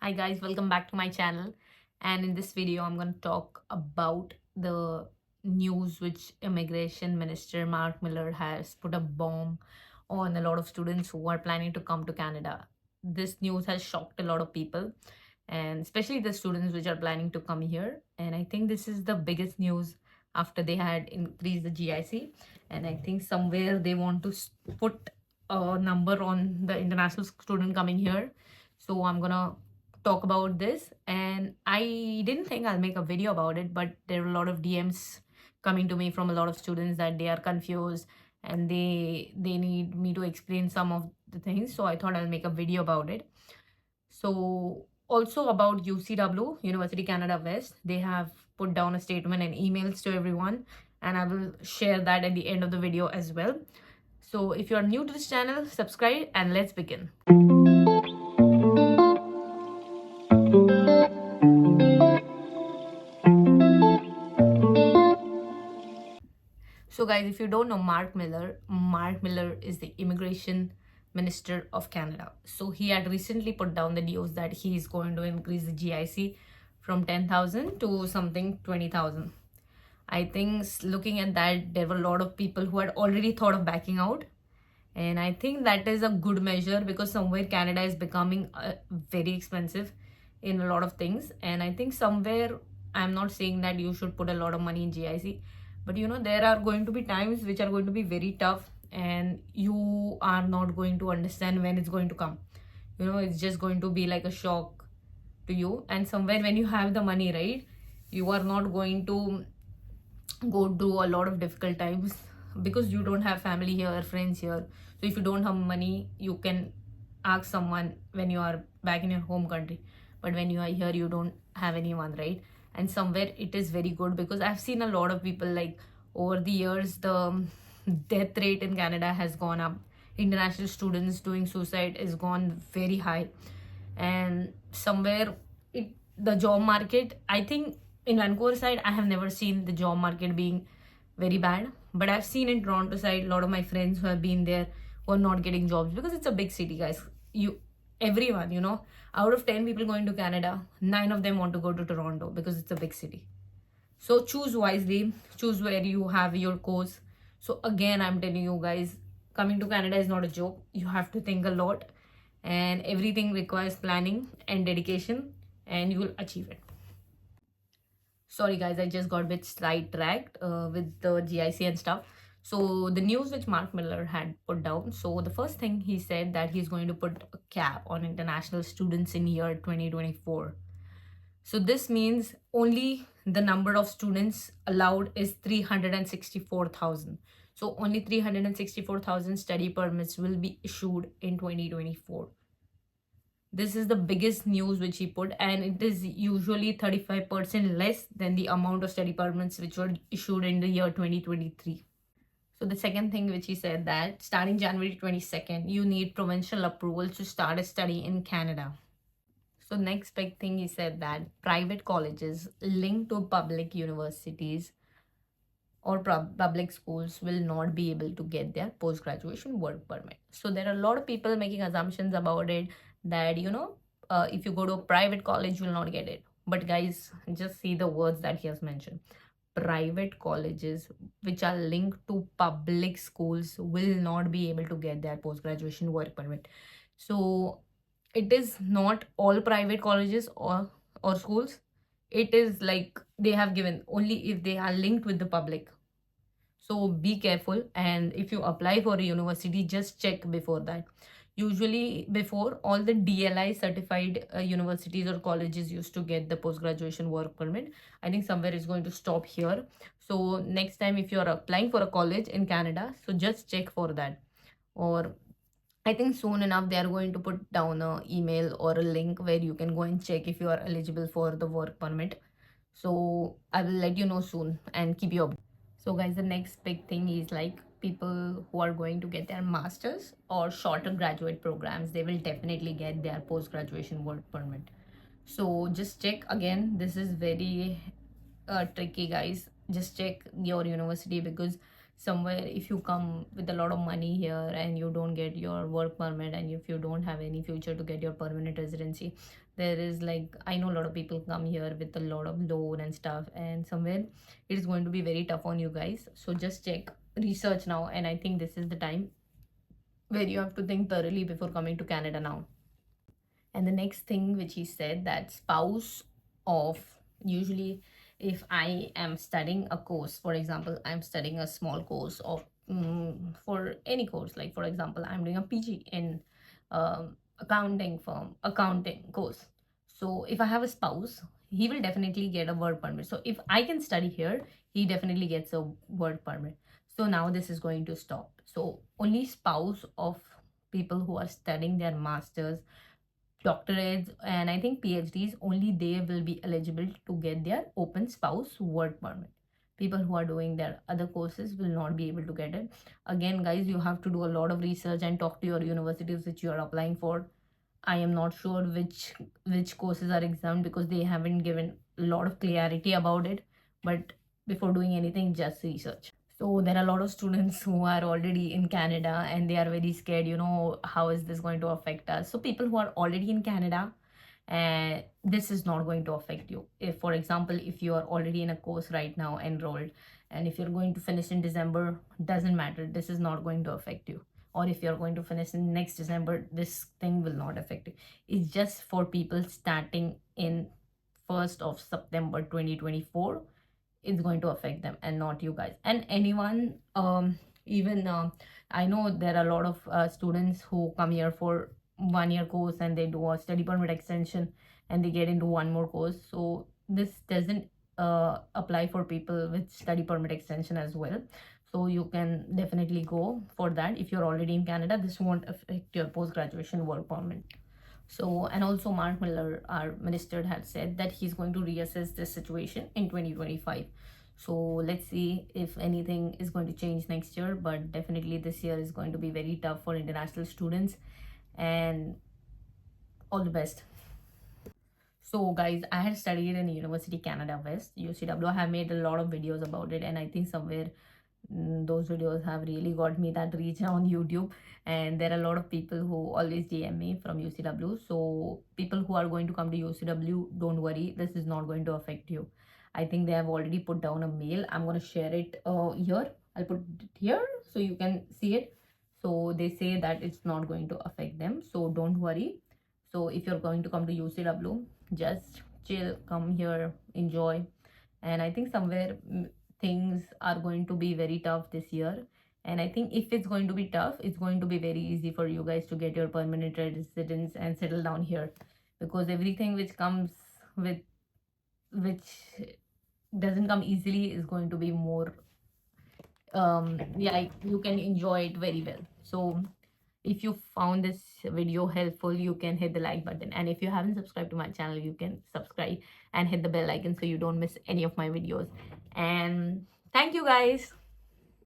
Hi guys, welcome back to my channel. And in this video, I'm going to talk about the news which Immigration Minister Mark Miller has put a bomb on a lot of students who are planning to come to Canada. This news has shocked a lot of people, and especially the students which are planning to come here. And I think this is the biggest news after they had increased the GIC. And I think somewhere they want to put a number on the international student coming here. So I'm gonna talk about this, and I didn't think I'll make a video about it, but there were a lot of DMs coming to me from a lot of students that they are confused and they need me to explain some of the things, so I thought I'll make a video about it. So also about UCW, University Canada West, they have put down a statement and emails to everyone, and I will share that at the end of the video as well. So if you are new to this channel, subscribe and let's begin. So, guys, if you don't know Mark Miller is the Immigration Minister of Canada. So, he had recently put down the news that he is going to increase the GIC from 10,000 to something 20,000. I think looking at that, there were a lot of people who had already thought of backing out. And I think that is a good measure because somewhere Canada is becoming very expensive in a lot of things. And I think somewhere, I'm not saying that you should put a lot of money in GIC, but there are going to be times which are going to be very tough, and you are not going to understand when it's going to come. It's just going to be like a shock to you. And somewhere when you have the money, right, you are not going to go through a lot of difficult times because you don't have family here, friends here. So if you don't have money, you can ask someone when you are back in your home country, but when you are here, you don't have anyone, right? And somewhere it is very good because I've seen a lot of people, like, over the years the death rate in Canada has gone up. International students doing suicide is gone very high. And somewhere the job market, I think in Vancouver side, I have never seen the job market being very bad, but I've seen in Toronto side a lot of my friends who have been there who are not getting jobs because it's a big city, guys. Everyone, out of 10 people going to Canada, 9 of them want to go to Toronto because it's a big city. So choose wisely, choose where you have your course. So again, I'm telling you guys, coming to Canada is not a joke. You have to think a lot, and everything requires planning and dedication, and you will achieve it. Sorry guys, I just got a bit sidetracked with the GIC and stuff. So the news which Mark Miller had put down. So the first thing he said that he's going to put a cap on international students in year 2024. So this means only the number of students allowed is 364,000. So only 364,000 study permits will be issued in 2024. This is the biggest news which he put, and it is usually 35% less than the amount of study permits which were issued in the year 2023. So the second thing which he said that starting January 22nd, you need provincial approval to start a study in Canada. So next big thing he said that private colleges linked to public universities or public schools will not be able to get their post-graduation work permit. So there are a lot of people making assumptions about it that if you go to a private college, you will not get it. But guys, just see the words that he has mentioned. Private colleges which are linked to public schools will not be able to get their post-graduation work permit. So it is not all private colleges or schools. It is like they have given only if they are linked with the public. So be careful, and if you apply for a university, just check before that. Usually before, all the DLI certified universities or colleges used to get the post graduation work permit. I think somewhere is going to stop here. So next time if you are applying for a college in Canada, so just check for that. Or I think soon enough they are going to put down a email or a link where you can go and check if you are eligible for the work permit. So I will let you know soon and keep you updated. So guys, the next big thing is like people who are going to get their masters or shorter graduate programs, they will definitely get their post graduation work permit. So just check again. This is very tricky, guys. Just check your university because somewhere if you come with a lot of money here and you don't get your work permit, and if you don't have any future to get your permanent residency, there is like, I know a lot of people come here with a lot of loan and stuff, and somewhere it is going to be very tough on you guys. So just check, research now, and I think this is the time where you have to think thoroughly before coming to Canada now. And the next thing which he said, that spouse of, usually if I am studying a course, for example, I'm studying a small course of for any course, like for example, I'm doing a PG in accounting course. So if I have a spouse, he will definitely get a work permit. So if I can study here, he definitely gets a work permit. So now this is going to stop. So only spouse of people who are studying their masters, doctorates, and I think PhDs, only they will be eligible to get their open spouse work permit. People who are doing their other courses will not be able to get it. Again, guys, you have to do a lot of research and talk to your universities which you are applying for. I am not sure which courses are exempt because they haven't given a lot of clarity about it. But before doing anything, just research. So there are a lot of students who are already in Canada and they are very scared, how is this going to affect us? So people who are already in Canada, and this is not going to affect you. If, for example, if you are already in a course right now enrolled, and if you're going to finish in December, doesn't matter. This is not going to affect you. Or if you're going to finish in next December, this thing will not affect you. It's just for people starting in 1st of September 2024, it's going to affect them and not you guys. And anyone, even I know there are a lot of students who come here for 1 year course and they do a study permit extension and they get into one more course. So this doesn't apply for people with study permit extension as well. So you can definitely go for that. If you're already in Canada, this won't affect your post-graduation work permit. So, and also Mark Miller, our minister, had said that he's going to reassess this situation in 2025. So let's see if anything is going to change next year, but definitely this year is going to be very tough for international students, and all the best. So guys, I had studied in University Canada West, UCW. I have made a lot of videos about it, and I think somewhere those videos have really got me that reach on YouTube. And there are a lot of people who always DM me from UCW. So people who are going to come to UCW, don't worry, this is not going to affect you. I think they have already put down a mail. I'm going to share it here. I'll put it here so you can see it. So they say that it's not going to affect them, so don't worry. So if you're going to come to UCW, just chill, come here, enjoy. And I think somewhere things are going to be very tough this year. And I think if it's going to be tough, it's going to be very easy for you guys to get your permanent residence and settle down here, because everything which comes with, which doesn't come easily, is going to be more yeah, you can enjoy it very well. So if you found this video helpful, you can hit the like button, and if you haven't subscribed to my channel, you can subscribe and hit the bell icon so you don't miss any of my videos. And thank you guys.